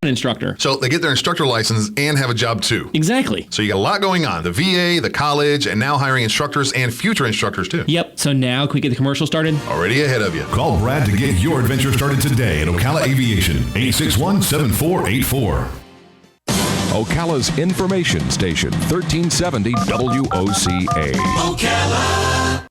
instructor. So they get their instructor license and have a job too. Exactly. So you got a lot going on. The VA, the college, and now hiring instructors and future instructors too. Yep. So now can we get the commercial started? Already ahead of you. Call Brad to get your adventure started today at Ocala Aviation, 861-7484. Ocala's information station, 1370 WOCA. Ocala.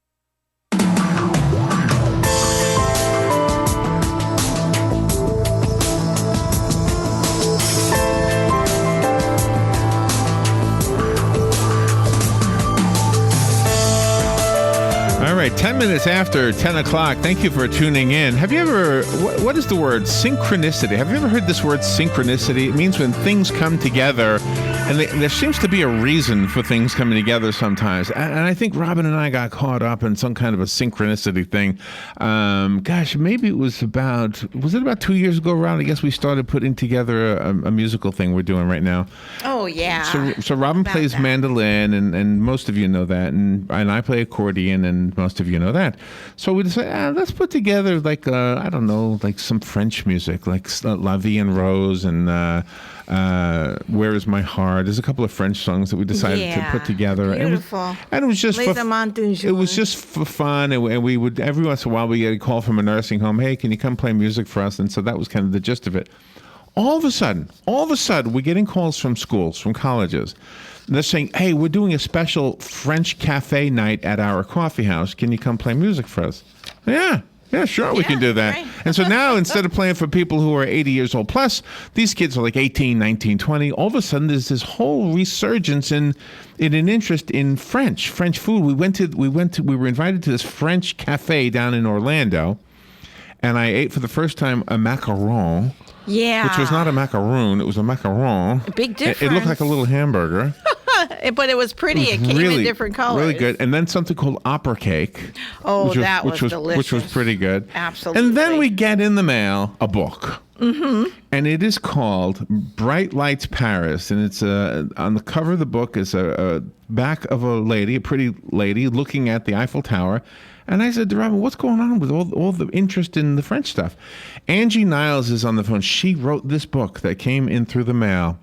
All right, 10 minutes after 10 o'clock. Thank you for tuning in. Have you ever, what is the word synchronicity? Have you ever heard this word synchronicity? It means when things come together, and there seems to be a reason for things coming together sometimes. And I think Robin and I got caught up in some kind of a synchronicity thing. Maybe it was about 2 years ago, Robin? I guess we started putting together a musical thing we're doing right now. Oh, yeah. So Robin plays mandolin, and most of you know that, and I play accordion, and most of you know that. So we decided, let's put together like some French music, like La Vie en Rose and Where Is My Heart. There's a couple of French songs that we decided to put together. Beautiful. And it was just for fun, and we would every once in a while we get a call from a nursing home. Hey, can you come play music for us? And so that was kind of the gist of it. All of a sudden, we're getting calls from schools, from colleges. And they're saying, hey, we're doing a special French cafe night at our coffee house. Can you come play music for us? Yeah, sure, we can do that. Right. And so now, instead of playing for people who are 80 years old plus, these kids are like 18, 19, 20. All of a sudden, there's this whole resurgence in an interest in French food. We were invited to this French cafe down in Orlando, and I ate for the first time a macaron. Yeah. Which was not a macaroon, it was a macaron. Big difference. It looked like a little hamburger. But it was pretty. It came in different colors. Really good. And then something called opera cake. Oh, that was delicious. Which was pretty good. Absolutely. And then we get in the mail a book. Mm-hmm. And it is called Bright Lights Paris. And it's on the cover of the book is a back of a pretty lady, looking at the Eiffel Tower. And I said to Robin, what's going on with all the interest in the French stuff? Angie Niles is on the phone. She wrote this book that came in through the mail.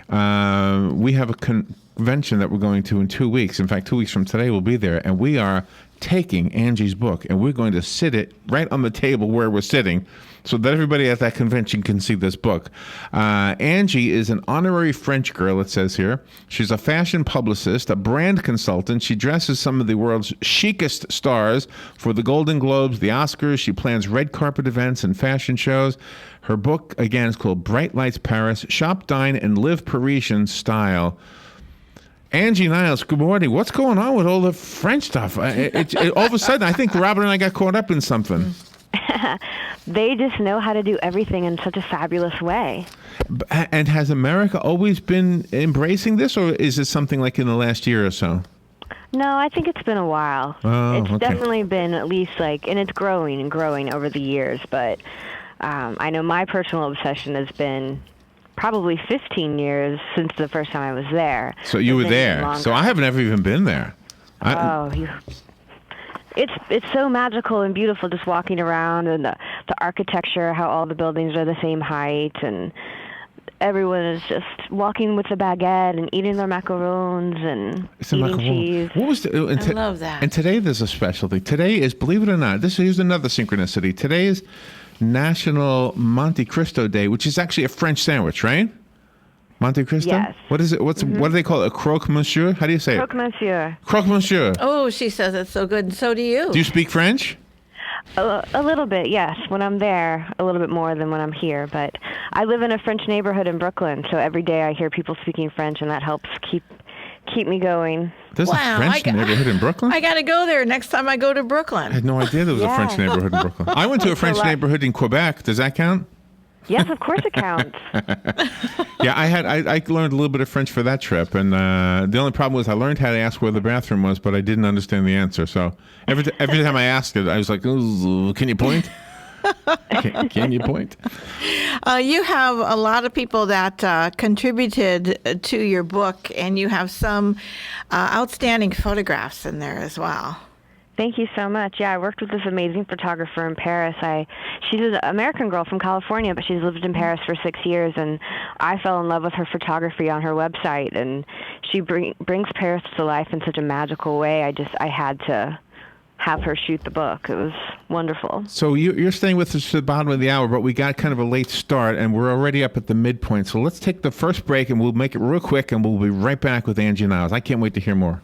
We have a convention that we're going to in 2 weeks. In fact, 2 weeks from today, we'll be there. And we are taking Angie's book, and we're going to sit it right on the table where we're sitting so that everybody at that convention can see this book. Angie is an honorary French girl, it says here. She's a fashion publicist, a brand consultant. She dresses some of the world's chicest stars for the Golden Globes, the Oscars. She plans red carpet events and fashion shows. Her book, again, is called Bright Lights Paris, Shop, Dine, and Live Parisian Style. Angie Niles, good morning. What's going on with all the French stuff? All of a sudden, I think Robin and I got caught up in something. They just know how to do everything in such a fabulous way. And has America always been embracing this, or is it something like in the last year or so? No, I think it's been a while. Oh, it's definitely been at least and it's growing and growing over the years. But I know my personal obsession has been probably 15 years since the first time I was there. So you were there. Longer. So I haven't ever even been there. It's so magical and beautiful just walking around, and the architecture, how all the buildings are the same height, and everyone is just walking with a baguette and eating their macarons and eating cheese. What was I love that. And today there's a specialty. Today is, believe it or not, here's another synchronicity. Today is National Monte Cristo Day, which is actually a French sandwich, right? Monte Cristo? Yes. What is it? What do they call it? A croque monsieur? How do you say Croque monsieur. Croque monsieur. Oh, she says it's so good, and so do you. Do you speak French? A little bit, yes. When I'm there, a little bit more than when I'm here. But I live in a French neighborhood in Brooklyn, so every day I hear people speaking French, and that helps keep me going. There's a French neighborhood in Brooklyn? I got to go there next time I go to Brooklyn. I had no idea there was a French neighborhood in Brooklyn. I went to a French neighborhood in Quebec. Does that count? Yes, of course it counts. Yeah, I learned a little bit of French for that trip, and the only problem was I learned how to ask where the bathroom was, but I didn't understand the answer. So every time I asked it, I was like, "Can you point? Can you point?" You have a lot of people that contributed to your book, and you have some outstanding photographs in there as well. Thank you so much. Yeah, I worked with this amazing photographer in Paris. She's an American girl from California, but she's lived in Paris for 6 years, and I fell in love with her photography on her website, and she brings Paris to life in such a magical way. I had to have her shoot the book. It was wonderful. So you're staying with us to the bottom of the hour, but we got kind of a late start, and we're already up at the midpoint. So let's take the first break, and we'll make it real quick, and we'll be right back with Angie Niles. I can't wait to hear more.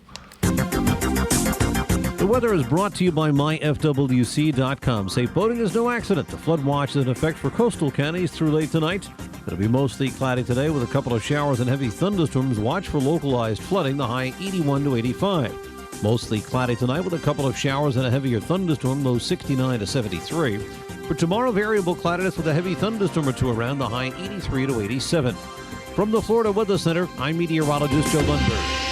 The weather is brought to you by myfwc.com. Safe boating is no accident. The flood watch is in effect for coastal counties through late tonight. It'll be mostly cloudy today with a couple of showers and heavy thunderstorms. Watch for localized flooding, the high 81 to 85. Mostly cloudy tonight with a couple of showers and a heavier thunderstorm, low 69 to 73. For tomorrow, variable cloudiness with a heavy thunderstorm or two around, the high 83 to 87. From the Florida Weather Center, I'm meteorologist Joe Lundberg.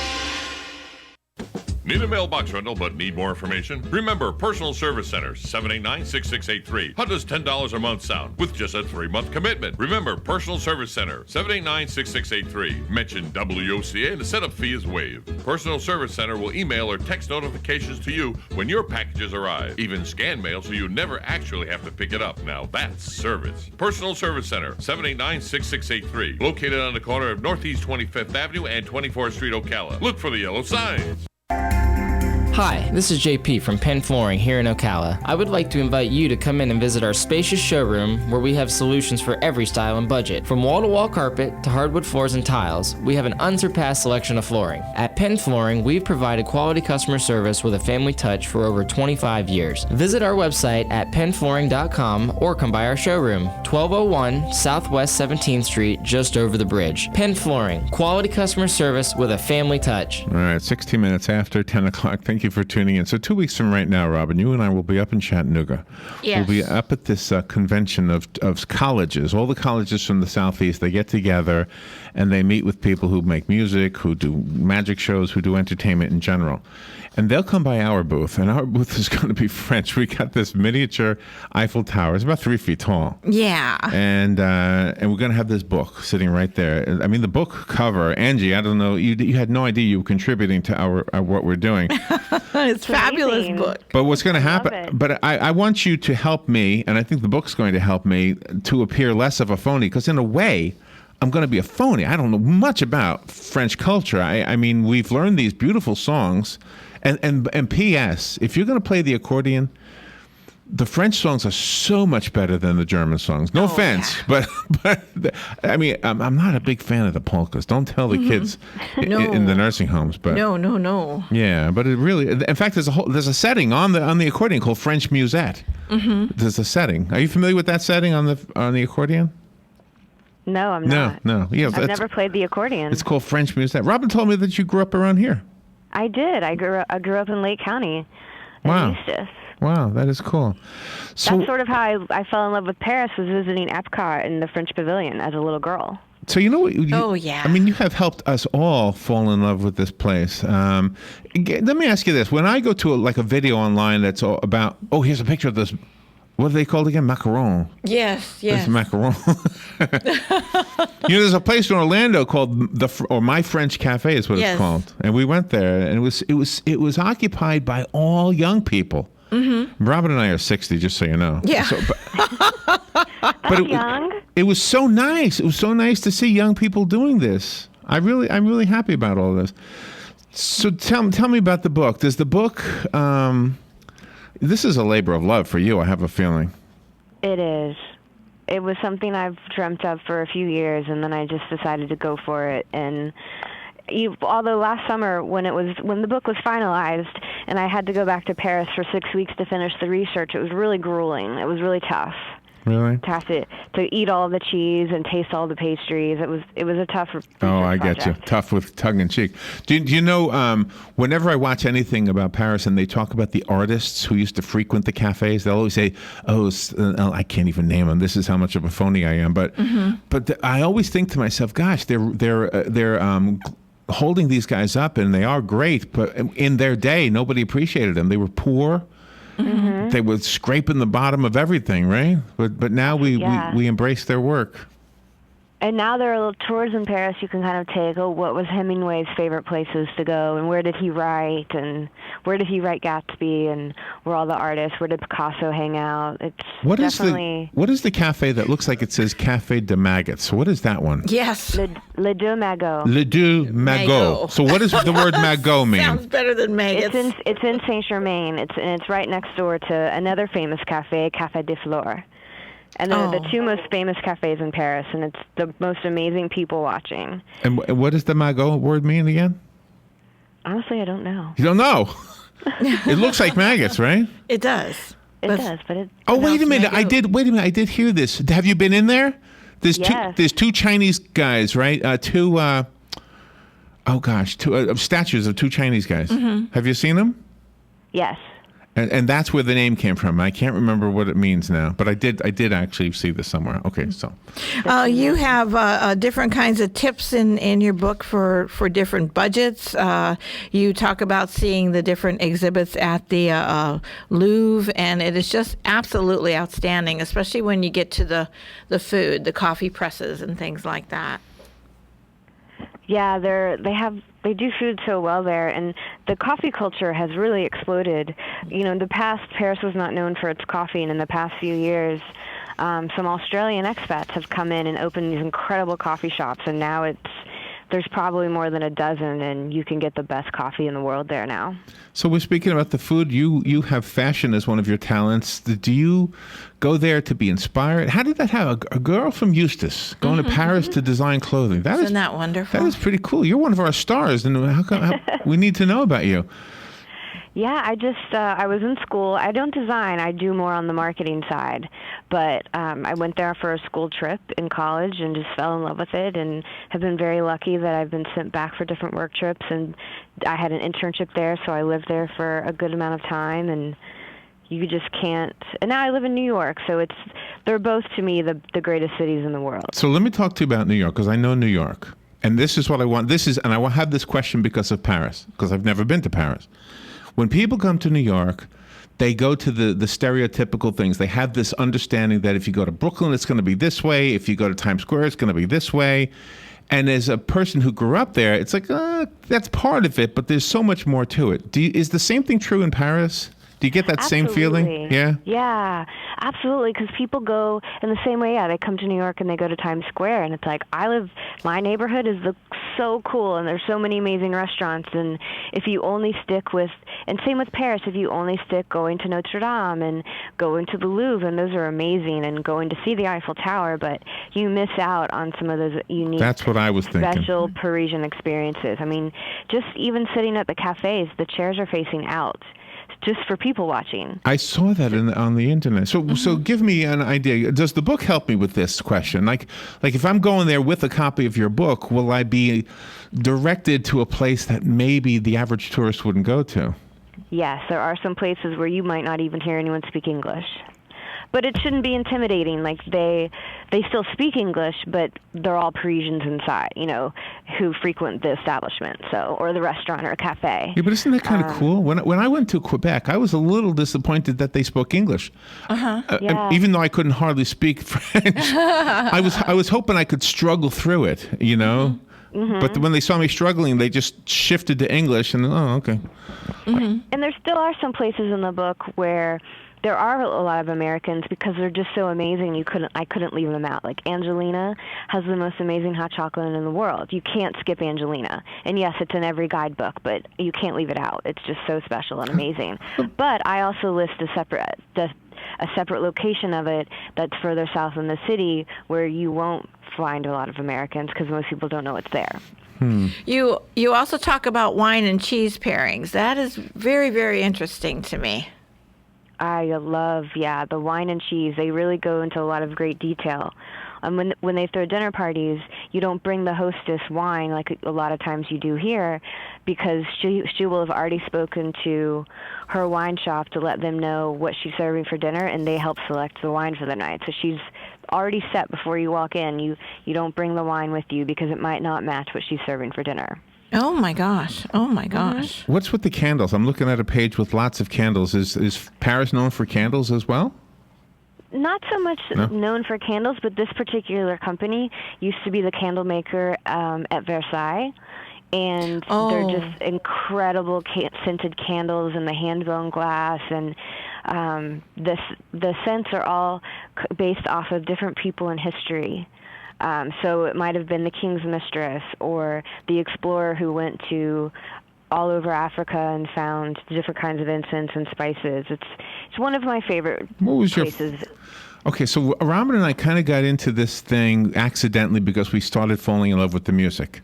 Need a mailbox rental but need more information? Remember, Personal Service Center, 789-6683. How does $10 a month sound with just a 3-month commitment? Remember, Personal Service Center, 789-6683. Mention WOCA and the setup fee is waived. Personal Service Center will email or text notifications to you when your packages arrive. Even scan mail so you never actually have to pick it up. Now that's service. Personal Service Center, 789-6683. Located on the corner of Northeast 25th Avenue and 24th Street, Ocala. Look for the yellow signs. Hi, this is JP from Penn Flooring here in Ocala. I would like to invite you to come in and visit our spacious showroom where we have solutions for every style and budget. From wall-to-wall carpet to hardwood floors and tiles, we have an unsurpassed selection of flooring. At Penn Flooring, we've provided quality customer service with a family touch for over 25 years. Visit our website at pennflooring.com or come by our showroom, 1201 Southwest 17th Street, just over the bridge. Penn Flooring, quality customer service with a family touch. All right, 16 minutes after 10 o'clock. Thank you for tuning in. So 2 weeks from right now, Robin, you and I will be up in Chattanooga. Yes. We'll be up at this convention of colleges. All the colleges from the Southeast, they get together and they meet with people who make music, who do magic shows, who do entertainment in general. And they'll come by our booth, and our booth is going to be French. We got this miniature Eiffel Tower. It's about 3 feet tall. Yeah. And we're going to have this book sitting right there. I mean, the book cover, Angie, I don't know, you had no idea you were contributing to our what we're doing. It's a fabulous book. But what's going to happen, but I want you to help me, and I think the book's going to help me to appear less of a phony, because in a way, I'm going to be a phony. I don't know much about French culture. I mean, we've learned these beautiful songs. And P.S., if you're going to play the accordion, the French songs are so much better than the German songs. No offense, yeah. but I mean, I'm not a big fan of the polkas. Don't tell the kids in the nursing homes. But No. Yeah, but it really, in fact, there's a setting on the accordion called French Musette. Mm-hmm. There's a setting. Are you familiar with that setting on the accordion? No, I'm not. No. Yeah, I've never played the accordion. It's called French Musette. Robin told me that you grew up around here. I did. I grew up in Lake County. Wow. Eustis. Wow, that is cool. So, that's sort of how I fell in love with Paris, was visiting Epcot in the French Pavilion as a little girl. So you know what? Yeah. I mean, you have helped us all fall in love with this place. Let me ask you this: when I go to a video online that's all about, here's a picture of this. What are they called again? Macaron. Yes. It's macaron. There's a place in Orlando called My French Cafe is what it's called, and we went there, and it was occupied by all young people. Mm-hmm. Robin and I are 60, just so you know. Yeah. So, but young. It was so nice. It was so nice to see young people doing this. I'm really happy about all this. So tell me about the book. Does the book? This is a labor of love for you, I have a feeling. It is. It was something I've dreamt of for a few years, and then I just decided to go for it. And although last summer, when the book was finalized, and I had to go back to Paris for 6 weeks to finish the research, it was really grueling. It was really tough. Really? To have to eat all the cheese and taste all the pastries. It was a tough I project. get you. Tough with tongue in cheek. Do you know, whenever I watch anything about Paris and they talk about the artists who used to frequent the cafes, they'll always say, I can't even name them. This is how much of a phony I am. But I always think to myself, gosh, they're holding these guys up, and they are great, but in their day, nobody appreciated them. They were poor. Mm-hmm. They were scraping the bottom of everything, right? But now we embrace their work. And now there are tours in Paris you can kind of take. Oh, what was Hemingway's favorite places to go, and where did he write, and where did he write Gatsby, and where all the artists, where did Picasso hang out? It's What definitely... what is the cafe that looks like it says Café de Maggots? What is that one? Yes. Le Deux Magots. Le Deux Magots. So what does the word Magot mean? Sounds better than maggots. It's in Saint-Germain. It's right next door to another famous cafe, Café des Fleurs. And they're the two most famous cafes in Paris, and it's the most amazing people watching. And what does the Magot word mean again? Honestly, I don't know. You don't know? It looks like maggots, right? It does. It does, but it... Oh, wait a minute. I did hear this. Have you been in there? There's two Chinese guys, right? Two statues of two Chinese guys. Mm-hmm. Have you seen them? Yes. And that's where the name came from. I can't remember what it means now, but I did actually see this somewhere. Okay, so you have different kinds of tips in your book for different budgets. You talk about seeing the different exhibits at the Louvre, and it is just absolutely outstanding, especially when you get to the food, the coffee presses, and things like that. Yeah, they do food so well there, and the coffee culture has really exploded. You know, in the past, Paris was not known for its coffee, and in the past few years, some Australian expats have come in and opened these incredible coffee shops, and now there's probably more than a dozen, and you can get the best coffee in the world there now. So we're speaking about the food. You have fashion as one of your talents. Do you go there to be inspired? How did that happen? A girl from Eustis going to Paris to design clothing. Isn't that wonderful? That is pretty cool. You're one of our stars, and we need to know about you. Yeah, I was in school. I don't design. I do more on the marketing side. But I went there for a school trip in college and just fell in love with it, and have been very lucky that I've been sent back for different work trips. And I had an internship there, so I lived there for a good amount of time. And you just can't. And now I live in New York, so they're both, to me, the greatest cities in the world. So let me talk to you about New York, because I know New York. And this is what I want. And I will have this question because of Paris, because I've never been to Paris. When people come to New York, they go to the stereotypical things. They have this understanding that if you go to Brooklyn, it's going to be this way. If you go to Times Square, it's going to be this way. And as a person who grew up there, it's like, that's part of it, but there's so much more to it. Is the same thing true in Paris? Do you get that same feeling? Yeah? Yeah, absolutely, because people go in the same way. Yeah, they come to New York and they go to Times Square, and it's like, my neighborhood is so cool, and there's so many amazing restaurants, and if you only stick with, and same with Paris, if you only stick going to Notre Dame and going to the Louvre, and those are amazing, and going to see the Eiffel Tower, but you miss out on some of those unique, that's what I was thinking, special Parisian experiences. I mean, just even sitting at the cafes, the chairs are facing out, just for people watching. I saw that on the internet. So give me an idea. Does the book help me with this question? Like if I'm going there with a copy of your book, will I be directed to a place that maybe the average tourist wouldn't go to? Yes, there are some places where you might not even hear anyone speak English. But it shouldn't be intimidating. Like they still speak English, but they're all Parisians inside, who frequent the establishment, or the restaurant or a cafe. Yeah, but isn't that kind of cool? When I went to Quebec, I was a little disappointed that they spoke English. Yeah. Even though I couldn't hardly speak French, I was hoping I could struggle through it, Mm-hmm. But when they saw me struggling, they just shifted to English, and okay. Mm-hmm. And there still are some places in the book where there are a lot of Americans, because they're just so amazing. I couldn't leave them out. Like Angelina has the most amazing hot chocolate in the world. You can't skip Angelina. And yes, it's in every guidebook, but you can't leave it out. It's just so special and amazing. But I also list a separate location of it that's further south in the city, where you won't find a lot of Americans, because most people don't know it's there. You also talk about wine and cheese pairings. That is very, very interesting to me. I love, the wine and cheese. They really go into a lot of great detail. When they throw dinner parties, you don't bring the hostess wine like a lot of times you do here, because she will have already spoken to her wine shop to let them know what she's serving for dinner, and they help select the wine for the night. So she's already set before you walk in. You don't bring the wine with you, because it might not match what she's serving for dinner. Oh my gosh. What's with the candles? I'm looking at a page with lots of candles. Is Paris known for candles as well? Not so much known for candles, but this particular company used to be the candle maker at Versailles. And they're just incredible scented candles in the hand-blown glass, and the scents are all based off of different people in history. So it might have been the King's Mistress or the explorer who went to all over Africa and found different kinds of incense and spices. It's one of my favorite places. Okay, so Robin and I kind of got into this thing accidentally because we started falling in love with the music.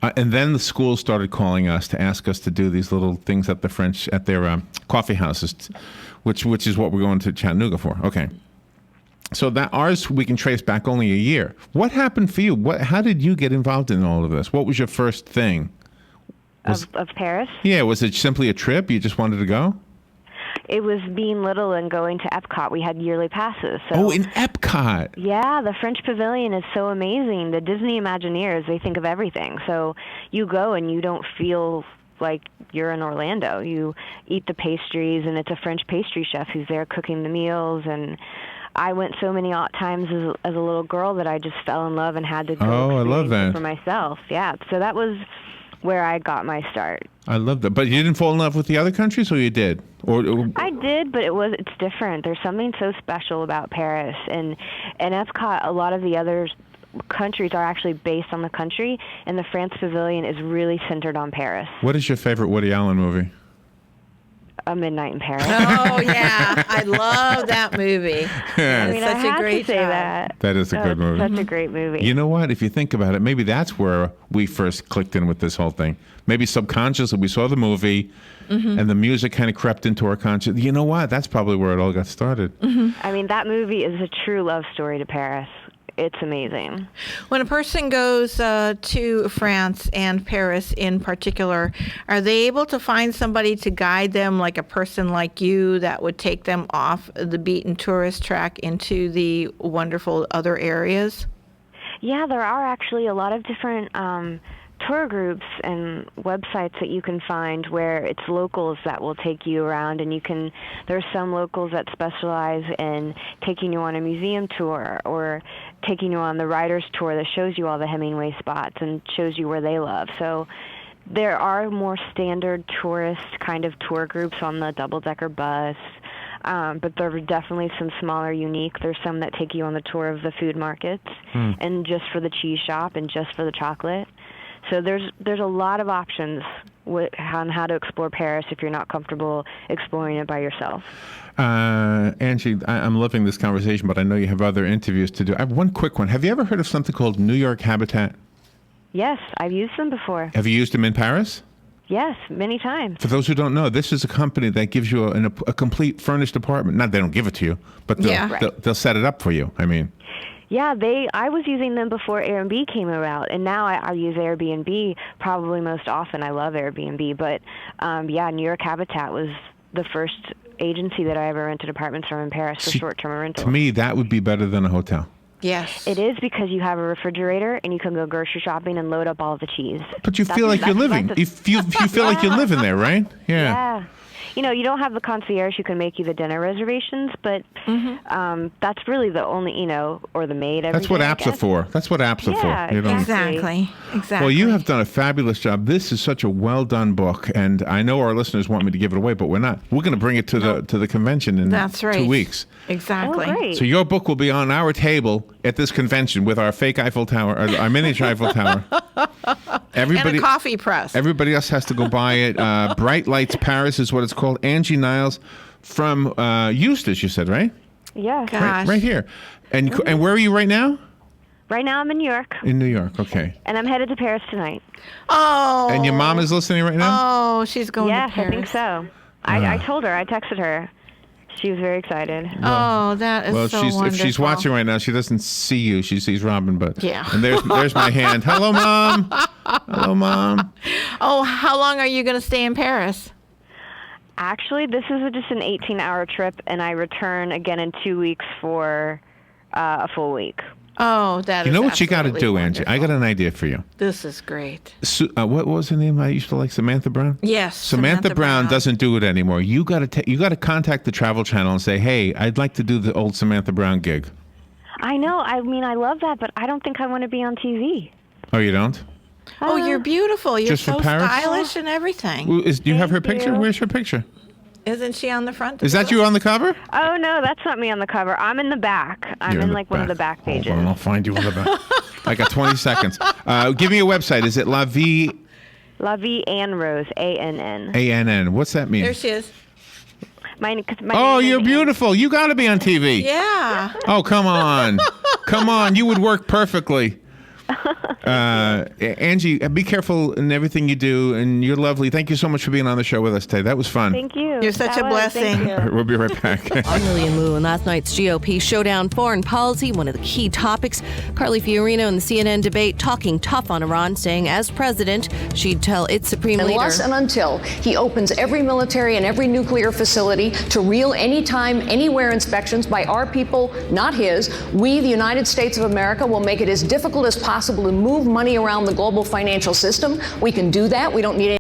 And then the school started calling us to ask us to do these little things at their coffee houses, which is what we're going to Chattanooga for. Okay. So that ours we can trace back only a year. What happened for you? How did you get involved in all of this? What was your first thing? Of Paris? Yeah, was it simply a trip? You just wanted to go? It was being little and going to Epcot. We had yearly passes. So, in Epcot. Yeah, the French Pavilion is so amazing. The Disney Imagineers, they think of everything. So you go and you don't feel like you're in Orlando. You eat the pastries, and it's a French pastry chef who's there cooking the meals. And I went so many times as a little girl that I just fell in love and had to go I love that. for myself. Yeah, so that was where I got my start. I love that. But you didn't fall in love with the other countries, or you did? Or I did, but it's different. There's something so special about Paris. And Epcot, a lot of the other countries are actually based on the country, and the France Pavilion is really centered on Paris. What is your favorite Woody Allen movie? A Midnight in Paris. Oh, yeah. I love that movie. I mean, such I a great to say job. that. Is a good movie. Such a great movie. You know what? If you think about it, maybe that's where we first clicked in with this whole thing. Maybe subconsciously we saw the movie, and the music kind of crept into our conscious. You know what? That's probably where it all got started. I mean, that movie is a true love story to Paris. It's amazing. When a person goes to France and Paris in particular, are they able to find somebody to guide them, like a person like you, that would take them off the beaten tourist track into the wonderful other areas? Yeah, there are actually a lot of different tour groups and websites that you can find where it's locals that will take you around, and there's some locals that specialize in taking you on a museum tour or taking you on the writer's tour that shows you all the Hemingway spots and shows you where they love. So there are more standard tourist kind of tour groups on the double-decker bus, but there are definitely some smaller, unique. There's some that take you on the tour of the food markets and just for the cheese shop and just for the chocolate. So there's a lot of options on how to explore Paris if you're not comfortable exploring it by yourself. Angie, I'm loving this conversation, but I know you have other interviews to do. I have one quick one. Have you ever heard of something called New York Habitat? Yes, I've used them before. Have you used them in Paris? Yes, many times. For those who don't know, this is a company that gives you a complete furnished apartment. Not they don't give it to you, but they'll set it up for you. I mean. Yeah, I was using them before Airbnb came about, and now I use Airbnb probably most often. I love Airbnb, but New York Habitat was the first agency that I ever rented apartments from in Paris for short-term rentals. To me, that would be better than a hotel. Yes. It is, because you have a refrigerator and you can go grocery shopping and load up all the cheese. But you feel like you're living. You feel like you're living there, right? Yeah. You know, you don't have the concierge who can make you the dinner reservations, but that's really the only, or the maid. That's what apps are for. That's what apps are for. You know? Exactly. Well, you have done a fabulous job. This is such a well-done book, and I know our listeners want me to give it away, but we're not. We're going to bring it to the convention in 2 weeks. Exactly. Oh, great. So your book will be on our table at this convention with our fake Eiffel Tower, our miniature Eiffel Tower. And a coffee press. Everybody else has to go buy it. Bright Lights Paris is what it's called. Angie Niles from Eustis, you said, right? Yeah. Gosh. Right here. And where are you right now? Right now I'm in New York. In New York, okay. And I'm headed to Paris tonight. Oh. And your mom is listening right now? Oh, she's going to Paris. Yes, I think so. I told her. I texted her. She was very excited. Oh, that is so wonderful. If she's watching right now, she doesn't see you. She sees Robin, but yeah. And there's my hand. Hello, Mom. Hello, Mom. Oh, how long are you going to stay in Paris? Actually, this is just an 18-hour trip, and I return again in 2 weeks for a full week. Oh, that You is know what you got to absolutely do, Angie? I got wonderful. an idea for you. This is great. What was her name? I used to like Samantha Brown. Yes, Samantha Brown doesn't do it anymore. You got to contact the Travel Channel and say, "Hey, I'd like to do the old Samantha Brown gig." I know. I mean, I love that, but I don't think I want to be on TV. Oh, you don't? Oh, you're beautiful. You're Just for so Paris? stylish and everything. Well, do you have her Thank picture? you. Where's her picture? Isn't she on the front? Is that you on the cover? Oh, no, that's not me on the cover. I'm in the back. I'm You're in the like one of the back pages. Hold on, I'll find you on the back. I got 20 seconds. Give me a website. Is it La Vie La Vie Ann Rose, A-N-N. A-N-N? What's that mean? There she is. My Oh, name you're is beautiful. You got to be on TV. Yeah. Oh, come on. Come on. You would work perfectly. Angie, be careful in everything you do, and you're lovely. Thank you so much for being on the show with us today. That was fun. Thank you. You're such That a was- thank blessing. you. We'll be right back. I'm Lillian Wu, and last night's GOP showdown foreign policy, one of the key topics. Carly Fiorina in the CNN debate talking tough on Iran, saying as president, she'd tell its supreme leader. Unless and until he opens every military and every nuclear facility to real anytime, anywhere inspections by our people, not his, we, the United States of America, will make it as difficult as possible to move money around the global financial system. We can do that. We don't need any